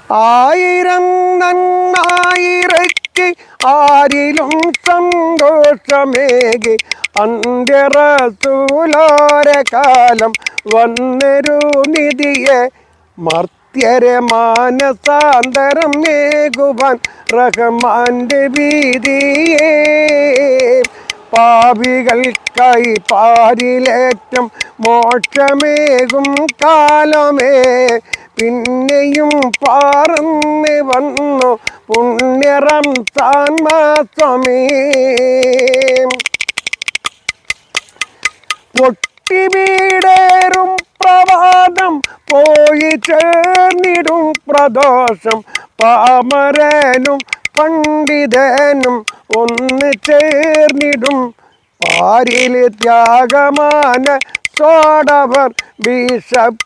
ആയിരം നന്നായിരയ്ക്ക് ആരിലും സന്തോഷമേകി അന്ത്യറസൂലോരെ കാലം വന്നൊരു നിധിയെ മർത്യരെ മാനസാന്തരം മേകുവാൻ റഹ്മാന്റെ വീതിയെ പാപികൾക്കായി പാരിലേറ്റം മോക്ഷമേകും കാലമേ പിന്നെയും പറന്ന് വന്നു പുണ്യ റംസാൻ മാസമേ പൊട്ടിവീടേറും പ്രവാദം പോയി ചേർന്നിടും പ്രദോഷം പാമരനും പണ്ഡിതനും ഒന്ന് ചേർന്നിടും പാരിൽ ത്യാഗമാന സോടവർ ബിഷപ്പറിഞ്ഞിടും